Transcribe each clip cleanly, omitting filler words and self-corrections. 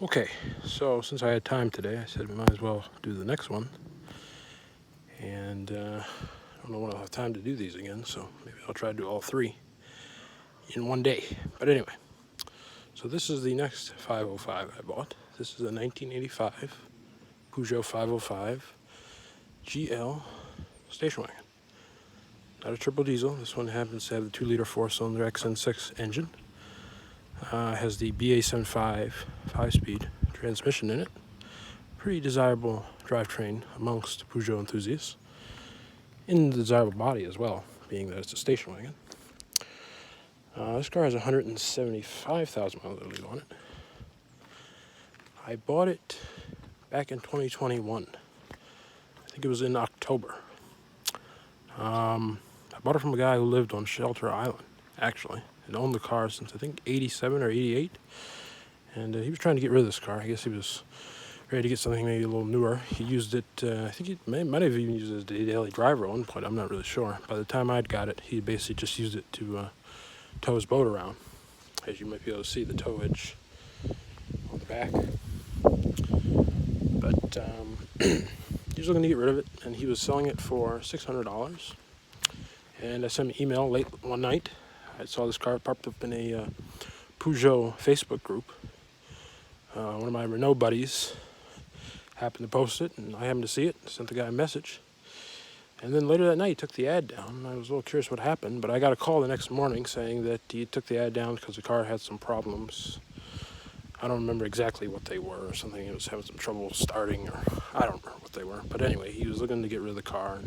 Okay, so since I had time today, I said we might as well do the next one. And I don't know when I'll have time to do these again, so maybe I'll try to do all three in one day. But anyway, so this is the next 505 I bought. This is a 1985 Peugeot 505 GL station wagon. Not a triple diesel. This one happens to have the 2-liter 4-cylinder XN6 engine. Has the BA75 5-speed transmission in it. Pretty desirable drivetrain amongst Peugeot enthusiasts. In the desirable body as well, being that it's a station wagon. This car has 175,000 miles on it. I bought it back in 2021. I think it was in October. I bought it from a guy who lived on Shelter Island, actually, and owned the car since I think 87 or 88. And he was trying to get rid of this car. I guess he was ready to get something maybe a little newer. He used it, I think he might have even used it as a daily driver at one point. I'm not really sure. By the time I'd got it, he basically just used it to tow his boat around. As you might be able to see the tow hitch on the back. But he was looking to get rid of it, and he was selling it for $600. And I sent him an email late one night. I saw this car popped up in a Peugeot Facebook group. One of my Renault buddies happened to post it, and I happened to see it. Sent the guy a message. And then later that night, he took the ad down. I was a little curious what happened, but I got a call the next morning saying that he took the ad down because the car had some problems. I don't remember exactly what they were or something. It was having some trouble starting, or I don't remember what they were. But anyway, he was looking to get rid of the car.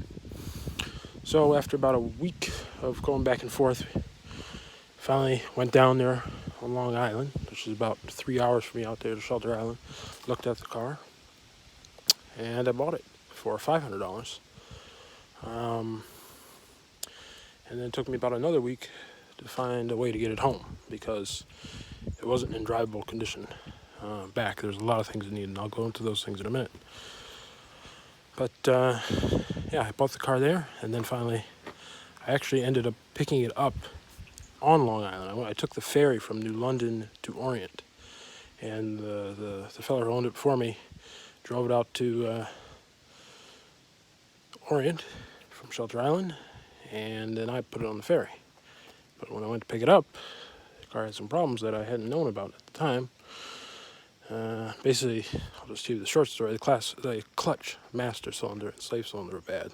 So after about a week of going back and forth, finally went down there on Long Island, which is about 3 hours from me out there to Shelter Island, looked at the car, and I bought it for $500. And then it took me about another week to find a way to get it home because it wasn't in drivable condition back. There's a lot of things it needed, and I'll go into those things in a minute. But yeah, I bought the car there, and then finally I actually ended up picking it up on Long Island. I took the ferry from New London to Orient, and the fellow who owned it before me drove it out to Orient from Shelter Island, and then I put it on the ferry. But when I went to pick it up, the car had some problems that I hadn't known about at the time. Basically, I'll just tell you the short story. The clutch, master cylinder, and slave cylinder were bad,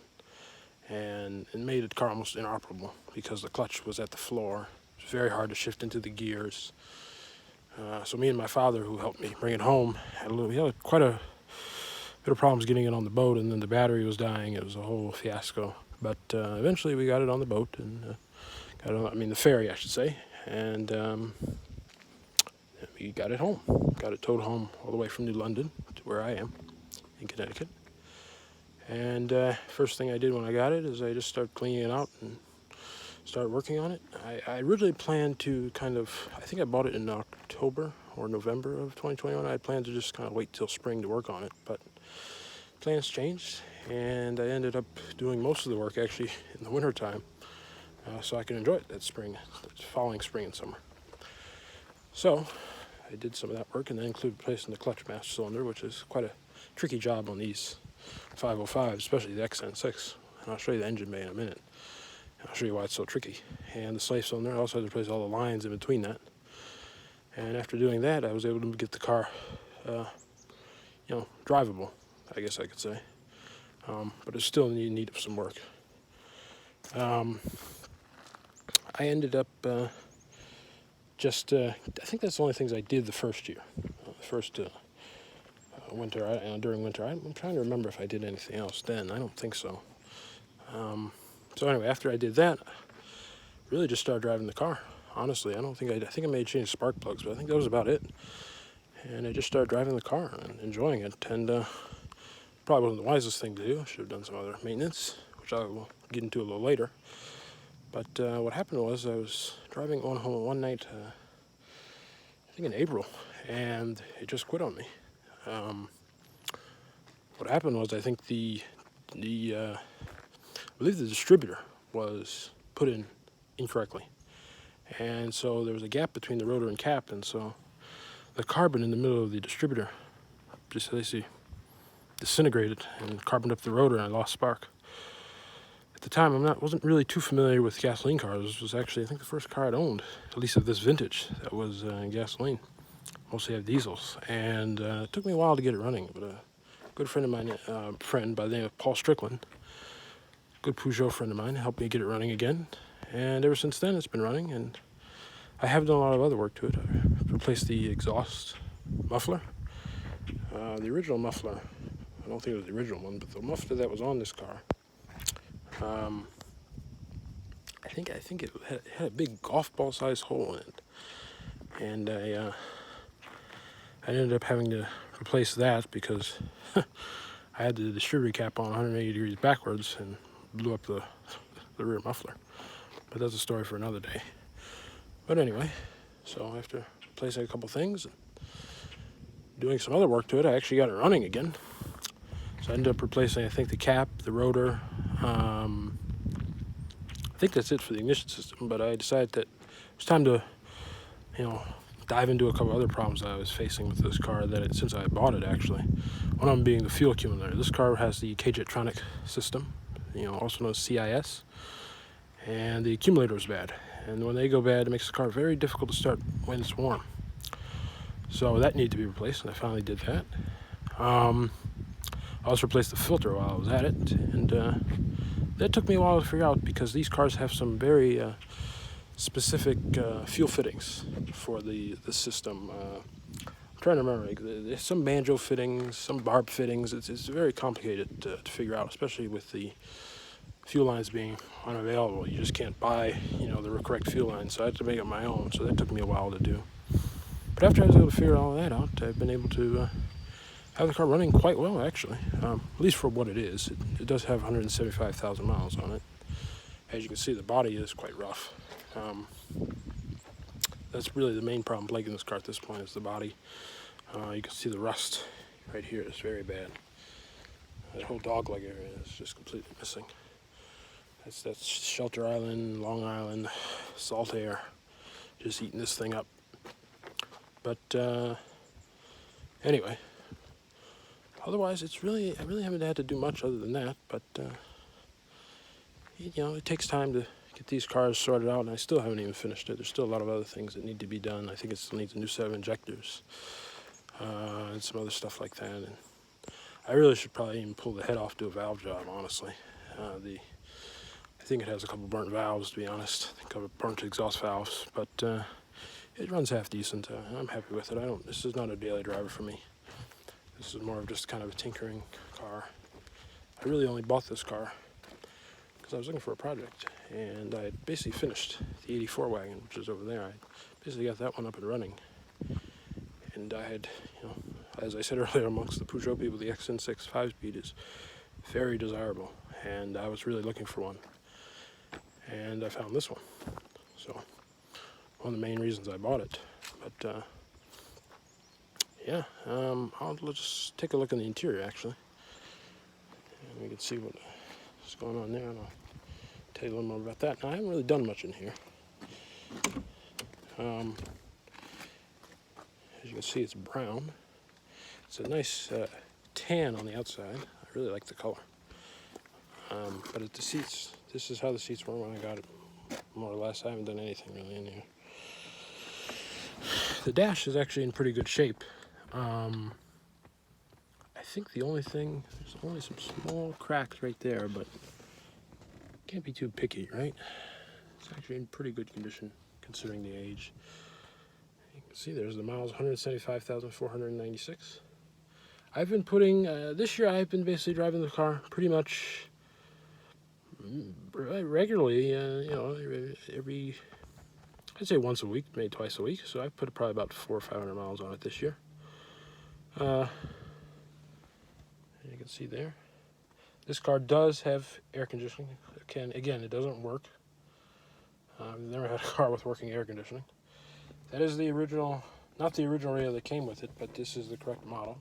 and it made the car almost inoperable because the clutch was at the floor. It was very hard to shift into the gears. So me and my father, who helped me bring it home, we had quite a bit of problems getting it on the boat, and then the battery was dying. It was a whole fiasco. But eventually we got it on the boat, and the ferry, I should say, and we got it home. Got it towed home all the way from New London to where I am in Connecticut. And first thing I did when I got it is I just started cleaning it out and started working on it. I originally planned to I think I bought it in October or November of 2021. I planned to just kind of wait till spring to work on it, but plans changed, and I ended up doing most of the work actually in the wintertime, so I can enjoy it that following spring and summer. So I did some of that work, and then included replacing the clutch master cylinder, which is quite a tricky job on these 505s, especially the XN6. And I'll show you the engine bay in a minute. And I'll show you why it's so tricky. And the slave cylinder, I also had to replace all the lines in between that. And after doing that, I was able to get the car, drivable, I guess I could say. But it's still in need of some work. I ended up I think that's the only things I did the first year, winter. During winter, I'm trying to remember if I did anything else then. I don't think so. So anyway, after I did that, really just started driving the car. Honestly, I think I may have changed spark plugs, but I think that was about it. And I just started driving the car and enjoying it. And probably wasn't the wisest thing to do. I should have done some other maintenance, which I will get into a little later. But what happened was I was driving on home one night, I think in April, and it just quit on me. What happened was I think I believe the distributor was put in incorrectly. And so there was a gap between the rotor and cap, and so the carbon in the middle of the distributor just basically disintegrated and carboned up the rotor, and I lost spark. At the time, wasn't really too familiar with gasoline cars. This was actually, I think, the first car I'd owned, at least of this vintage, that was gasoline. Mostly have diesels, and it took me a while to get it running, but a good friend of mine, friend by the name of Paul Strickland, good Peugeot friend of mine, helped me get it running again, and ever since then it's been running, and I have done a lot of other work to it. I've replaced the exhaust muffler, the original muffler. I don't think it was the original one, but the muffler that was on this car, I think it had a big golf ball sized hole in it, and I ended up having to replace that because I had the distributor cap on 180 degrees backwards and blew up the rear muffler. But that's a story for another day. But anyway, so after replacing a couple things, doing some other work to it, I actually got it running again. So I ended up replacing, I think, the cap, the rotor. I think that's it for the ignition system, but I decided that it was time to, dive into a couple other problems that I was facing with this car since I bought it, actually. One of them being the fuel accumulator. This car has the K-Jetronic system, also known as CIS, and the accumulator is bad. And when they go bad, it makes the car very difficult to start when it's warm. So that needed to be replaced, and I finally did that. I also replaced the filter while I was at it, and that took me a while to figure out because these cars have some very specific fuel fittings for the system. I'm trying to remember, there's some banjo fittings, some barb fittings. It's very complicated to figure out, especially with the fuel lines being unavailable. You just can't buy, the correct fuel line, so I had to make it my own, so that took me a while to do. But after I was able to figure all that out, I've been able to have the car running quite well, actually, at least for what it is. It does have 175,000 miles on it. As you can see, the body is quite rough. That's really the main problem plaguing this car at this point is the body. You can see the rust right here is very bad. That whole dogleg area is just completely missing. That's Shelter Island, Long Island, salt air, just eating this thing up. But anyway, otherwise I really haven't had to do much other than that. But it takes time to get these cars sorted out, and I still haven't even finished it. There's still a lot of other things that need to be done. I think it still needs a new set of injectors and some other stuff like that. And I really should probably even pull the head off, do a valve job, honestly. I think it has a couple burnt valves, to be honest. I think I've burnt exhaust valves, but it runs half decent. I'm happy with it. This is not a daily driver for me. This is more of just kind of a tinkering car. I really only bought this car because I was looking for a project, and I had basically finished the 84 wagon, which is over there. I basically got that one up and running, and I had, as I said earlier, amongst the Peugeot people, the XN6 5-speed is very desirable, and I was really looking for one, and I found this one. So one of the main reasons I bought it. But I'll just take a look in the interior, actually, and we can see what's going on there, and I'll tell you a little more about that. Now, I haven't really done much in here. As you can see, it's brown. It's a nice tan on the outside. I really like the color. But at the seats, this is how the seats were when I got it, more or less. I haven't done anything really in here. The dash is actually in pretty good shape. I think there's only some small cracks right there, but can't be too picky, right? It's actually in pretty good condition considering the age. You can see there's the miles, 175,496. I've been putting, this year I've been basically driving the car pretty much regularly, I'd say once a week, maybe twice a week. So I've put probably about 400 or 500 miles on it this year. You can see there. This car does have air conditioning. Again, it doesn't work. I've never had a car with working air conditioning. That is the original, not the original radio that came with it, but this is the correct model.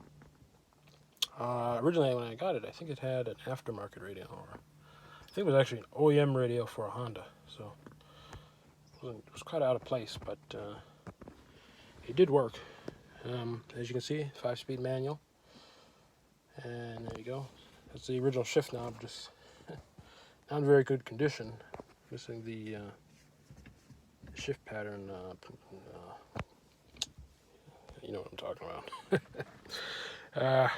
Originally, when I got it, I think it had an aftermarket radio, or I think it was actually an OEM radio for a Honda. So it was quite out of place, but it did work. As you can see, 5-speed manual. And there you go. That's the original shift knob, just not in very good condition. Missing the shift pattern. You know what I'm talking about. I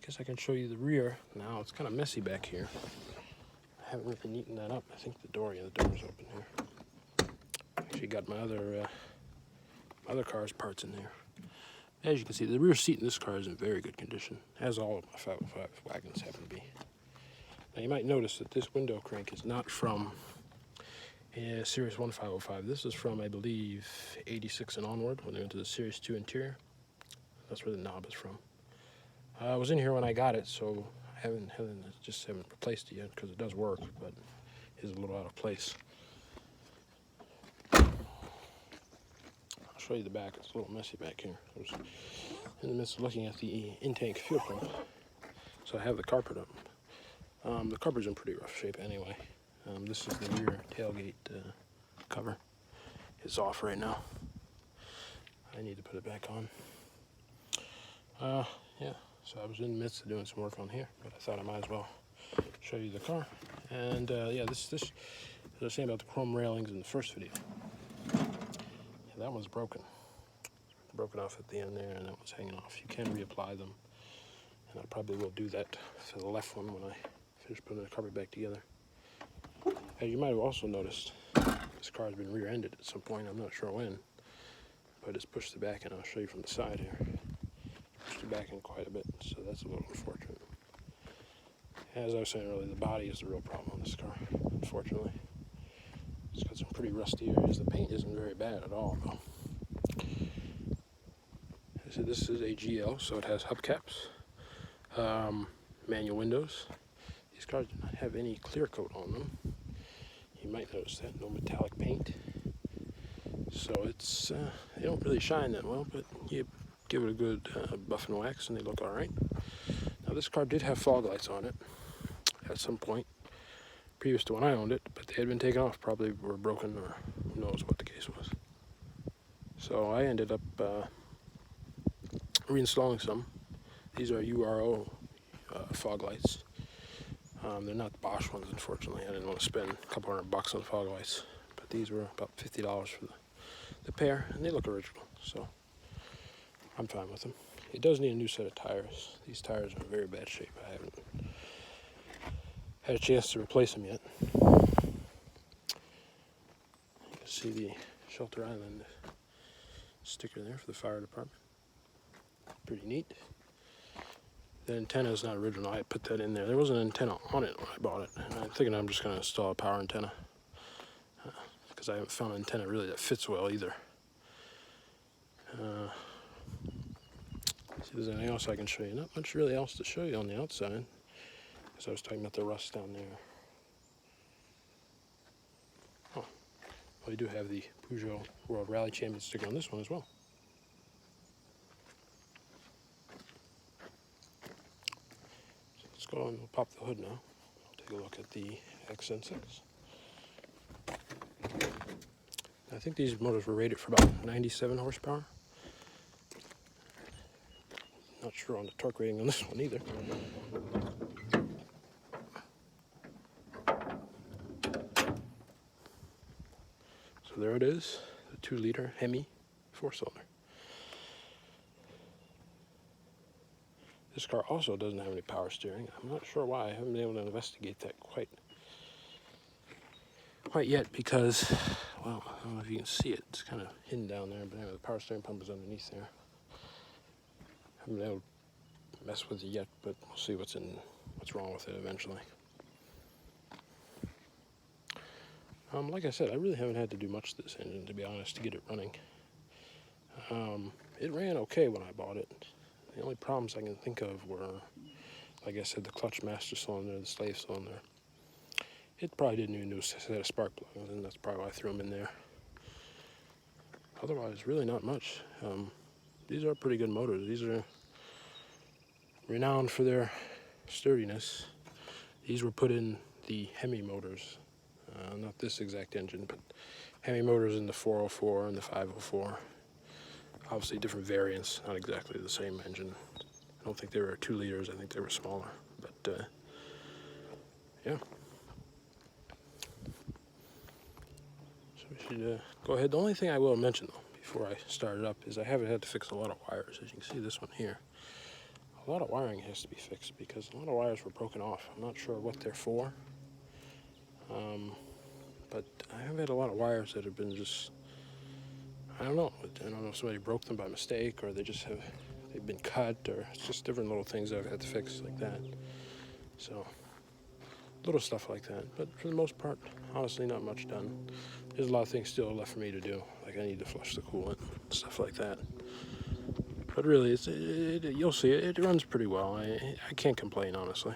guess I can show you the rear now. It's kind of messy back here. I haven't really neatened that up. I think the door's open here. Actually got my other car's parts in there. As you can see, the rear seat in this car is in very good condition, as all of my 505 wagons happen to be. Now you might notice that this window crank is not from a Series 1 505. This is from, I believe, 86 and onward, when they went to the Series 2 interior. That's where the knob is from. I was in here when I got it, so I haven't replaced it yet, because it does work, but it is a little out of place. I'll show you the back. It's a little messy back here. I was in the midst of looking at the in-tank fuel pump, so I have the carpet up. The carpet's in pretty rough shape anyway. This is the rear tailgate cover. It's off right now. I need to put it back on. Yeah, so I was in the midst of doing some work on here, but I thought I might as well show you the car. And yeah, this as I was saying about the chrome railings in the first video. Yeah, that one's broken. Broken off at the end there, and that one's hanging off. You can reapply them, and I probably will do that for the left one when I finish putting the carpet back together. As you might have also noticed, this car has been rear-ended at some point. I'm not sure when, but it's pushed the back in. I'll show you from the side here. Pushed the back in quite a bit, so that's a little unfortunate. As I was saying earlier, the body is the real problem on this car, unfortunately. It's got some pretty rusty areas. The paint isn't very bad at all, though. So this is a GL, so it has hubcaps, manual windows. These cars do not have any clear coat on them. You might notice that, no metallic paint. So it's, they don't really shine that well, but you give it a good buff and wax and they look all right. Now this car did have fog lights on it at some point previous to when I owned it, but they had been taken off, probably were broken, or who knows what the case was. So I ended up reinstalling some. These are URO fog lights. They're not the Bosch ones, unfortunately. I didn't want to spend a couple $100 on fog lights, but these were about $50 for the pair, and they look original, so I'm fine with them. It does need a new set of tires. These tires are in very bad shape. I haven't had a chance to replace them yet. You can see the Shelter Island sticker there for the fire department. Pretty neat. The antenna is not original. I put that in there. There was an antenna on it when I bought it, and I'm thinking I'm just going to install a power antenna because I haven't found an antenna really that fits well either. See if there's anything else I can show you. Not much really else to show you on the outside, because I was talking about the rust down there. Oh, well, you do have the Peugeot World Rally Champion sticker on this one as well. Let's go and we'll pop the hood now. I'll take a look at the XN6. I think these motors were rated for about 97 horsepower. Not sure on the torque rating on this one either. So there it is, the 2-liter Hemi 4-cylinder. This car also doesn't have any power steering. I'm not sure why. I haven't been able to investigate that quite yet because, well, I don't know if you can see it. It's kind of hidden down there, but anyway, the power steering pump is underneath there. I haven't been able to mess with it yet, but we'll see what's wrong with it eventually. Like I said, I really haven't had to do much to this engine, to be honest, to get it running. It ran okay when I bought it. The only problems I can think of were, like I said, the clutch master cylinder, the slave cylinder. It probably didn't even need a set of spark plugs, and that's probably why I threw them in there. Otherwise, really not much. These are pretty good motors. These are renowned for their sturdiness. These were put in the Hemi motors Not this exact engine, but Hemi motors in the 404 and the 504. Obviously different variants, not exactly the same engine. I don't think they were 2 liters, I think they were smaller. But yeah. So we should go ahead. The only thing I will mention though, before I start it up, is I haven't had to fix a lot of wires. As you can see, this one here. A lot of wiring has to be fixed because a lot of wires were broken off. I'm not sure what they're for. But I have had a lot of wires that have been just, I don't know if somebody broke them by mistake or they've been cut, or it's just different little things that I've had to fix like that. So, little stuff like that. But for the most part, honestly, not much done. There's a lot of things still left for me to do. Like I need to flush the coolant, stuff like that. But really, you'll see it runs pretty well. I can't complain, honestly.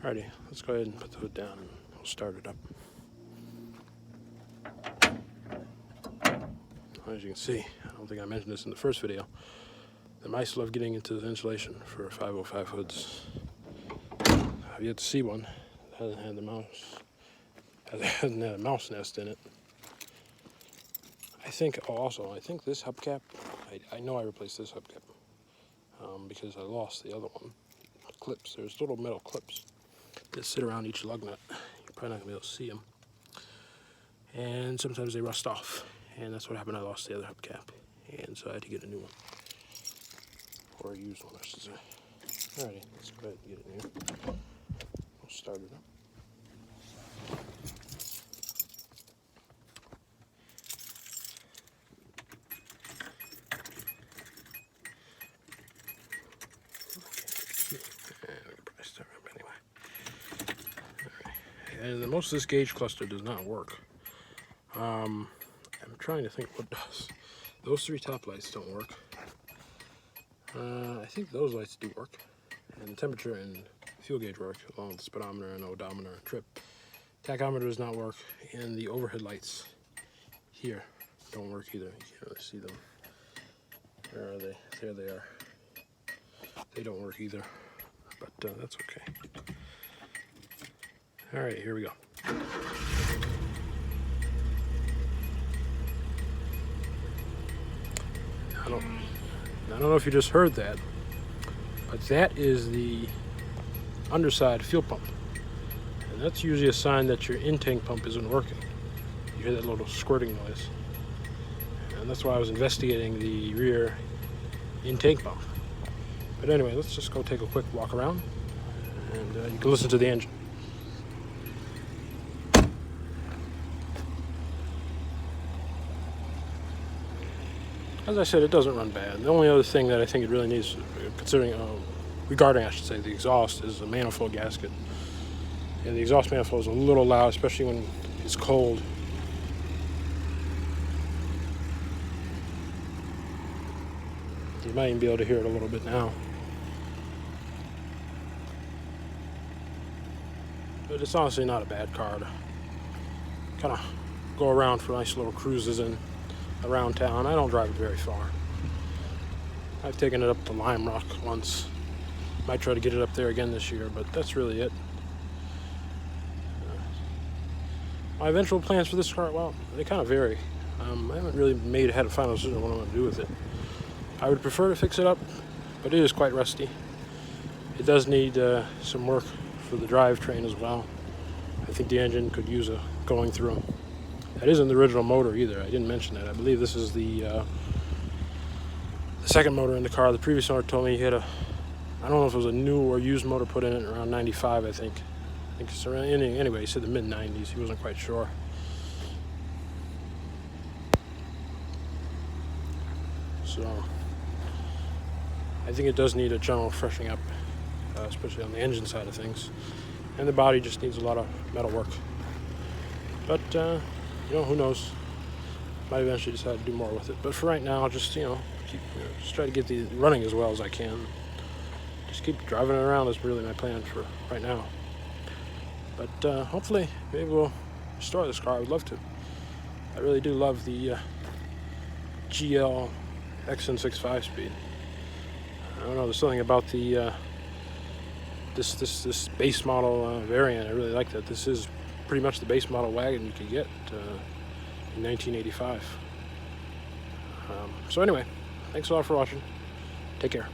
Alrighty, let's go ahead and put the hood down and we'll start it up. As you can see, I don't think I mentioned this in the first video, the mice love getting into the insulation for 505 hoods. I've yet to see one that hasn't had a mouse nest in it. I think this hubcap, I know I replaced this hubcap because I lost the other one. Clips, there's little metal clips that sit around each lug nut. You're probably not going to be able to see them. And sometimes they rust off. And that's what happened. I lost the other hubcap. And so I had to get a new one. Or a used one, I should say. Alrighty, let's go ahead and get it in here. We'll start it up. And most of this gauge cluster does not work. I'm trying to think what does. Those 3 top lights don't work. I think those lights do work. And the temperature and fuel gauge work, along with the speedometer and odometer and trip. Tachometer does not work, and the overhead lights here don't work either. You can't really see them. Where are they? There they are. They don't work either, but that's okay. All right, here we go. I don't know if you just heard that, but that is the underside fuel pump. And that's usually a sign that your intake pump isn't working. You hear that little squirting noise. And that's why I was investigating the rear intake pump. But anyway, let's just go take a quick walk around, and you can listen to the engine. As I said, it doesn't run bad. The only other thing that I think it really needs, regarding I should say, the exhaust, is a manifold gasket. And the exhaust manifold is a little loud, especially when it's cold. You might even be able to hear it a little bit now. But it's honestly not a bad car to kind of go around for nice little cruises in around town. I don't drive it very far. I've taken it up to Lime Rock once. Might try to get it up there again this year, but that's really it. My eventual plans for this car, well, they kind of vary. I haven't really had a final decision on what I'm going to do with it. I would prefer to fix it up, but it is quite rusty. It does need some work for the drivetrain as well. I think the engine could use a going through. That isn't the original motor either. I didn't mention that. I believe this is the second motor in the car. The previous owner told me he had I don't know if it was a new or used motor put in it around 95, I think. I think it's around, anyway, he said the mid-90s. He wasn't quite sure. So, I think it does need a general freshening up, especially on the engine side of things. And the body just needs a lot of metal work. But, who knows? Might eventually decide to do more with it. But for right now, I'll just, just try to get the running as well as I can. Just keep driving it around is really my plan for right now. But hopefully, maybe we'll restore this car. I would love to. I really do love the GL XN6 5-speed. I don't know, there's something about the this base model variant. I really like that. This is pretty much the base model wagon you could get in 1985. So anyway, thanks a lot for watching. Take care.